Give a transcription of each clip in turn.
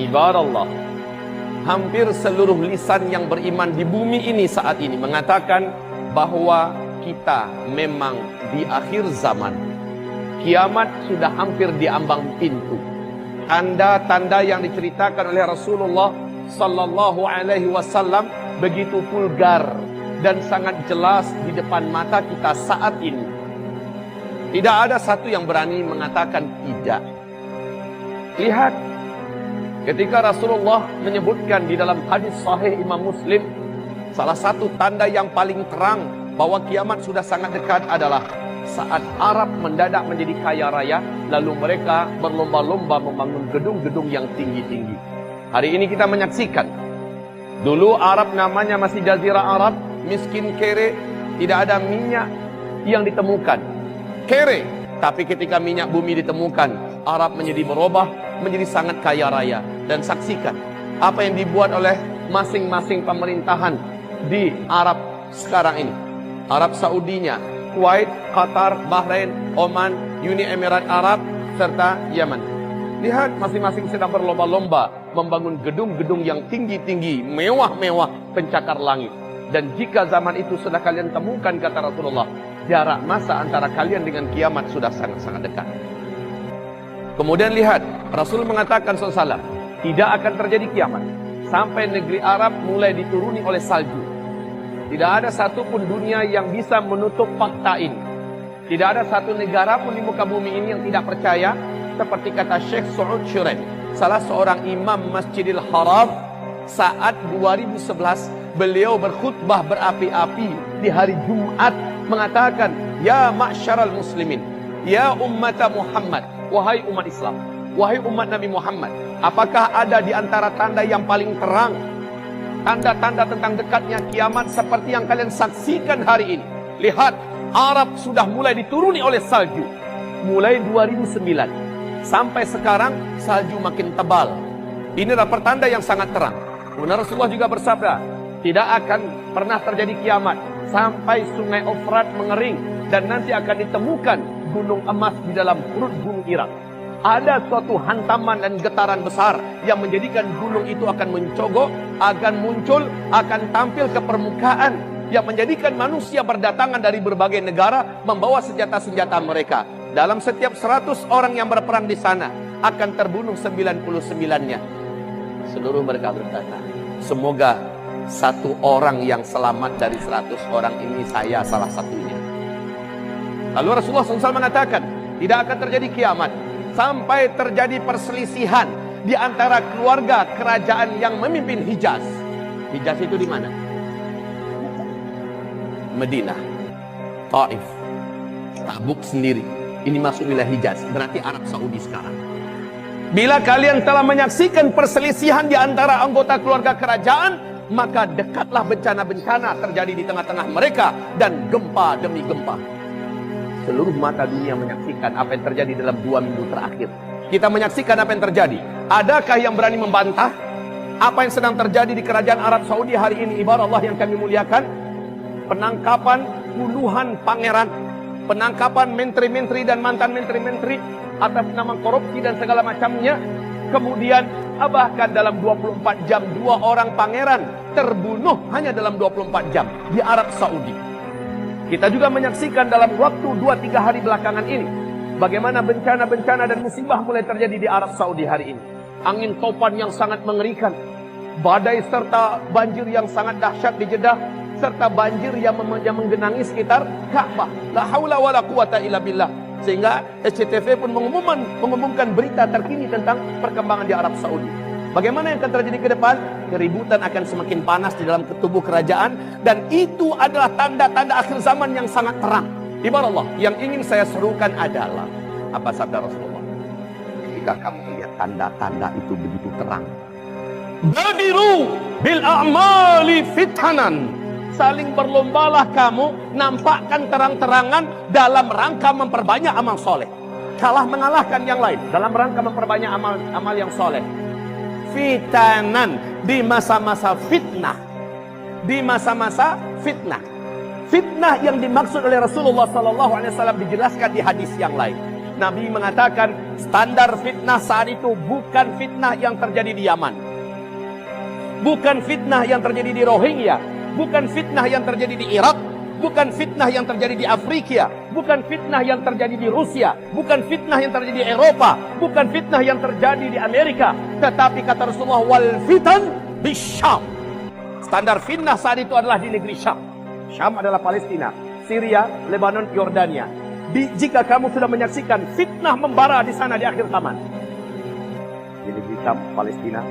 Ibarallah, hampir seluruh lisan yang beriman di bumi ini saat ini mengatakan bahwa kita memang di akhir zaman. Kiamat sudah hampir di ambang pintu. Tanda-tanda yang diceritakan oleh Rasulullah sallallahu alaihi wasallam begitu vulgar dan sangat jelas di depan mata kita saat ini. Tidak ada satu yang berani mengatakan tidak. Lihat, ketika Rasulullah menyebutkan di dalam hadis sahih Imam Muslim, salah satu tanda yang paling terang bahwa kiamat sudah sangat dekat adalah saat Arab mendadak menjadi kaya raya, lalu mereka berlomba-lomba membangun gedung-gedung yang tinggi-tinggi. Hari ini kita menyaksikan, dulu Arab namanya masih Jazirah Arab, miskin kere, tidak ada minyak yang ditemukan. Kere, tapi ketika minyak bumi ditemukan, Arab menjadi berubah, menjadi sangat kaya raya. Dan saksikan apa yang dibuat oleh masing-masing pemerintahan di Arab sekarang ini. Arab Saudinya, Kuwait, Qatar, Bahrain, Oman, Uni Emirat Arab, serta Yaman. Lihat, masing-masing sedang berlomba-lomba membangun gedung-gedung yang tinggi-tinggi, mewah-mewah, pencakar langit. Dan jika zaman itu sudah kalian temukan, kata Rasulullah, jarak masa antara kalian dengan kiamat sudah sangat-sangat dekat. Kemudian lihat, Rasul mengatakan SAW, tidak akan terjadi kiamat sampai negeri Arab mulai dituruni oleh salju. Tidak ada satupun dunia yang bisa menutup fakta ini. Tidak ada satu negara pun di muka bumi ini yang tidak percaya. Seperti kata Syekh Saud Syureh, salah seorang imam Masjidil Haram, saat 2011 beliau berkhutbah berapi-api di hari Jumat mengatakan, ya ma'syaral muslimin, ya ummata Muhammad, wahai umat Islam, wahai umat Nabi Muhammad, apakah ada di antara tanda yang paling terang, tanda-tanda tentang dekatnya kiamat seperti yang kalian saksikan hari ini? Lihat, Arab sudah mulai dituruni oleh salju. Mulai 2009 sampai sekarang salju makin tebal. Inilah pertanda yang sangat terang. Kemudian Rasulullah juga bersabda, tidak akan pernah terjadi kiamat sampai sungai Ofrat mengering dan nanti akan ditemukan gunung emas di dalam perut gunung Irak. Ada suatu hantaman dan getaran besar yang menjadikan gunung itu akan mencogok, akan muncul, akan tampil ke permukaan, yang menjadikan manusia berdatangan dari berbagai negara membawa senjata-senjata mereka. Dalam setiap 100 orang yang berperang di sana akan terbunuh 99-nya. Seluruh mereka berkata, semoga satu orang yang selamat dari 100 orang ini saya salah satunya. Lalu Rasulullah SAW mengatakan, tidak akan terjadi kiamat sampai terjadi perselisihan di antara keluarga kerajaan yang memimpin Hijaz. Hijaz itu di mana? Madinah, Taif, Tabuk sendiri. Ini masuk wilayah Hijaz, berarti Arab Saudi sekarang. Bila kalian telah menyaksikan perselisihan di antara anggota keluarga kerajaan, maka dekatlah bencana-bencana terjadi di tengah-tengah mereka dan gempa demi gempa. Seluruh mata dunia menyaksikan apa yang terjadi dalam 2 minggu terakhir. Kita menyaksikan apa yang terjadi. Adakah yang berani membantah apa yang sedang terjadi di kerajaan Arab Saudi hari ini? Ibarat Allah yang kami muliakan, penangkapan puluhan pangeran, penangkapan menteri-menteri dan mantan menteri-menteri atas nama korupsi dan segala macamnya. Kemudian bahkan dalam 24 jam 2 orang pangeran terbunuh hanya dalam 24 jam di Arab Saudi. Kita juga menyaksikan dalam waktu 2-3 hari belakangan ini bagaimana bencana-bencana dan musibah mulai terjadi di Arab Saudi hari ini. Angin topan yang sangat mengerikan, badai serta banjir yang sangat dahsyat di Jeddah, serta banjir yang menggenangi sekitar Ka'bah. La haula wala quwata illa billah. Sehingga SCTV pun mengumumkan berita terkini tentang perkembangan di Arab Saudi. Bagaimana yang akan terjadi ke depan? Keributan akan semakin panas di dalam tubuh kerajaan, dan itu adalah tanda-tanda akhir zaman yang sangat terang. Ibarat Allah, yang ingin saya serukan adalah apa sabda Rasulullah? Ketika kamu melihat tanda-tanda itu begitu terang, badiru bil a'mali fitanan. Saling berlombalah kamu nampakkan terang-terangan dalam rangka memperbanyak amal soleh. Kalah mengalahkan yang lain dalam rangka memperbanyak amal yang soleh. Fitanan, di masa-masa fitnah. Di masa-masa fitnah. Fitnah yang dimaksud oleh Rasulullah SAW dijelaskan di hadis yang lain. Nabi mengatakan standar fitnah saat itu bukan fitnah yang terjadi di Yaman, bukan fitnah yang terjadi di Rohingya, bukan fitnah yang terjadi di Irak, bukan fitnah yang terjadi di Afrika, bukan fitnah yang terjadi di Rusia, bukan fitnah yang terjadi di Eropa, bukan fitnah yang terjadi di Amerika, tetapi kata Rasulullah, wal fitan bisyam. Standar fitnah saat itu adalah di negeri Syam. Syam adalah Palestina, Syria, Lebanon, Yordania. Jika kamu sudah menyaksikan fitnah membara di sana di akhir zaman, di negeri Syam, Palestina,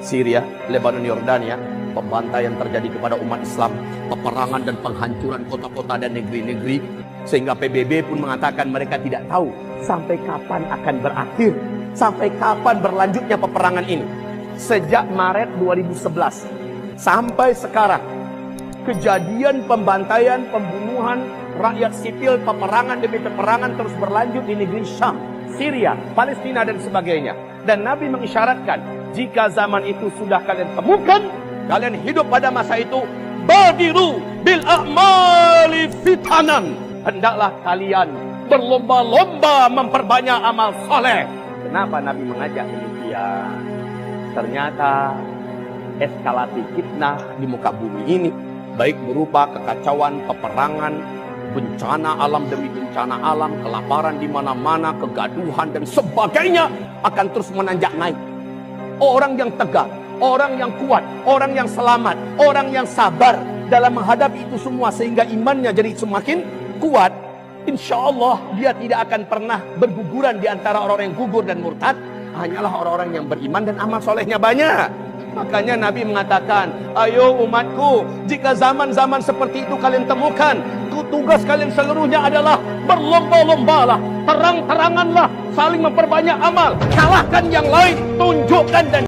Syria, Lebanon, Yordania, pembantaian terjadi kepada umat Islam, peperangan dan penghancuran kota-kota dan negeri-negeri, sehingga PBB pun mengatakan mereka tidak tahu sampai kapan akan berakhir, sampai kapan berlanjutnya peperangan ini. Sejak Maret 2011 sampai sekarang, kejadian pembantaian, pembunuhan rakyat sipil, peperangan demi peperangan terus berlanjut di negeri Syam, Syria, Palestina dan sebagainya. Dan Nabi mengisyaratkan, jika zaman itu sudah kalian temukan, kalian hidup pada masa itu, badiru bil a'mali fitanan. Hendaklah kalian berlomba-lomba memperbanyak amal soleh. Kenapa Nabi mengajak demikian? Ternyata eskalasi fitnah di muka bumi ini, baik berupa kekacauan, peperangan, bencana alam demi bencana alam, kelaparan di mana-mana, kegaduhan dan sebagainya akan terus menanjak naik. Orang yang tegak, orang yang kuat, orang yang selamat, orang yang sabar dalam menghadapi itu semua sehingga imannya jadi semakin kuat, insya Allah dia tidak akan pernah berguguran di antara orang-orang yang gugur dan murtad. Hanyalah orang-orang yang beriman dan amal solehnya banyak. Makanya Nabi mengatakan, ayo umatku, jika zaman-zaman seperti itu kalian temukan, tugas kalian seluruhnya adalah berlomba-lombalah, terang-teranganlah, saling memperbanyak amal, kalahkan yang lain, tunjukkan dan